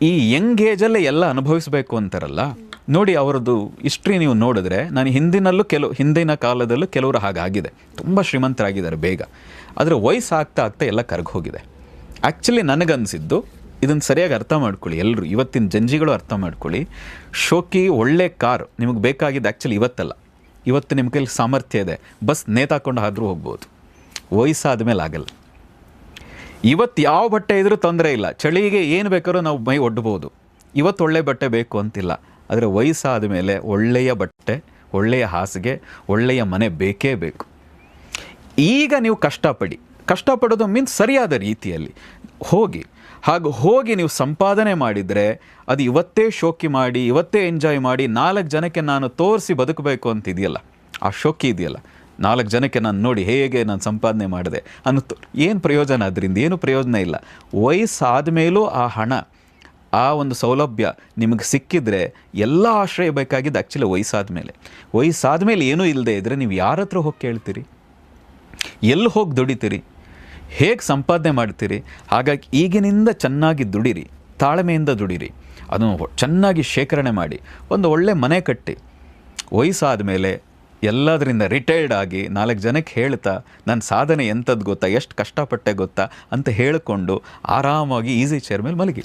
ಈ ಯಂಗ್ ಏಜಲ್ಲೇ ಎಲ್ಲ ಅನುಭವಿಸಬೇಕು ಅಂತಾರಲ್ಲ ನೋಡಿ, ಅವರದ್ದು ಹಿಸ್ಟ್ರಿ ನೀವು ನೋಡಿದ್ರೆ, ನಾನು ಹಿಂದಿನ ಕಾಲದಲ್ಲೂ ಕೆಲವರು ಹಾಗಾಗಿದೆ, ತುಂಬ ಶ್ರೀಮಂತರಾಗಿದ್ದಾರೆ ಬೇಗ. ಆದರೆ ವಯಸ್ಸು ಆಗ್ತಾ ಎಲ್ಲ ಕರಗಿ ಹೋಗಿದೆ. ಆ್ಯಕ್ಚುಲಿ ನನಗನ್ಸಿದ್ದು, ಇದನ್ನು ಸರಿಯಾಗಿ ಅರ್ಥ ಮಾಡ್ಕೊಳ್ಳಿ ಎಲ್ಲರೂ, ಇವತ್ತಿನ ಜಂಜಿಗಳು ಅರ್ಥ ಮಾಡ್ಕೊಳ್ಳಿ. ಶೋಕಿ ಒಳ್ಳೆ ಕಾರ್ ನಿಮಗೆ ಬೇಕಾಗಿದ್ದು ಆ್ಯಕ್ಚುಲಿ ಇವತ್ತಲ್ಲ. ಇವತ್ತು ನಿಮ್ಮ ಕೈಲಿ ಸಾಮರ್ಥ್ಯ ಇದೆ, ಬಸ್ ನೇತಾಕೊಂಡು ಆದರೂ ಹೋಗ್ಬೋದು. ವಯಸ್ಸಾದ ಮೇಲೆ ಆಗಲ್ಲ. ಇವತ್ತು ಯಾವ ಬಟ್ಟೆ ಇದ್ರೂ ತೊಂದರೆ ಇಲ್ಲ, ಚಳಿಗೆ ಏನು ಬೇಕಾದ್ರೂ ನಾವು ಮೈ ಒಡ್ಬೋದು. ಇವತ್ತು ಒಳ್ಳೆ ಬಟ್ಟೆ ಬೇಕು ಅಂತಿಲ್ಲ. ಆದರೆ ವಯಸ್ಸಾದ ಮೇಲೆ ಒಳ್ಳೆಯ ಬಟ್ಟೆ, ಒಳ್ಳೆಯ ಹಾಸಿಗೆ, ಒಳ್ಳೆಯ ಮನೆ ಬೇಕೇ ಬೇಕು. ಈಗ ನೀವು ಕಷ್ಟಪಡೋದು ಮೀನ್ಸ್ ಸರಿಯಾದ ರೀತಿಯಲ್ಲಿ ಹೋಗಿ ನೀವು ಸಂಪಾದನೆ ಮಾಡಿದರೆ, ಅದು ಇವತ್ತೇ ಶೋಕಿ ಮಾಡಿ, ಇವತ್ತೇ ಎಂಜಾಯ್ ಮಾಡಿ, 4 ಜನಕ್ಕೆ ನಾನು ತೋರಿಸಿ ಬದುಕಬೇಕು ಅಂತಿದೆಯಲ್ಲ, ಆ ಶೋಕಿ ಇದೆಯಲ್ಲ, 4 ಜನಕ್ಕೆ ನಾನು ನೋಡಿ ಹೇಗೆ ನಾನು ಸಂಪಾದನೆ ಮಾಡಿದೆ ಅನ್ನೋ ಏನು ಪ್ರಯೋಜನ? ಅದರಿಂದ ಏನು ಪ್ರಯೋಜನ ಇಲ್ಲ. ವಯಸ್ಸಾದ ಮೇಲೂ ಆ ಹಣ, ಆ ಒಂದು ಸೌಲಭ್ಯ ನಿಮಗೆ ಸಿಕ್ಕಿದ್ರೆ, ಎಲ್ಲ ಆಶ್ರಯ ಬೇಕಾಗಿದ್ದು ಆ್ಯಕ್ಚುಲಿ ವಯಸ್ಸಾದ ಮೇಲೆ ಏನೂ ಇಲ್ಲದೆ ಇದ್ದರೆ ನೀವು ಯಾರ ಹತ್ರ ಹೋಗಿ ಕೇಳ್ತೀರಿ? ಎಲ್ಲಿ ಹೋಗಿ ದುಡಿತೀರಿ? ಹೇಗೆ ಸಂಪಾದನೆ ಮಾಡ್ತೀರಿ? ಹಾಗಾಗಿ ಈಗಿನಿಂದ ಚೆನ್ನಾಗಿ ದುಡಿರಿ, ತಾಳ್ಮೆಯಿಂದ ದುಡಿರಿ, ಅದನ್ನು ಚೆನ್ನಾಗಿ ಶೇಖರಣೆ ಮಾಡಿ, ಒಂದು ಒಳ್ಳೆ ಮನೆ ಕಟ್ಟಿ, ವಯಸ್ಸಾದ ಮೇಲೆ ಎಲ್ಲದರಿಂದ ರಿಟೈರ್ಡ್ ಆಗಿ 4 ಜನಕ್ಕೆ ಹೇಳ್ತಾ ನನ್ನ ಸಾಧನೆ ಎಂಥದ್ದು ಗೊತ್ತಾ, ಎಷ್ಟು ಕಷ್ಟಪಟ್ಟೆ ಗೊತ್ತಾ ಅಂತ ಹೇಳಿಕೊಂಡು ಆರಾಮಾಗಿ ಈಸಿ ಚೇರ್ ಮೇಲೆ ಮಲಗಿ.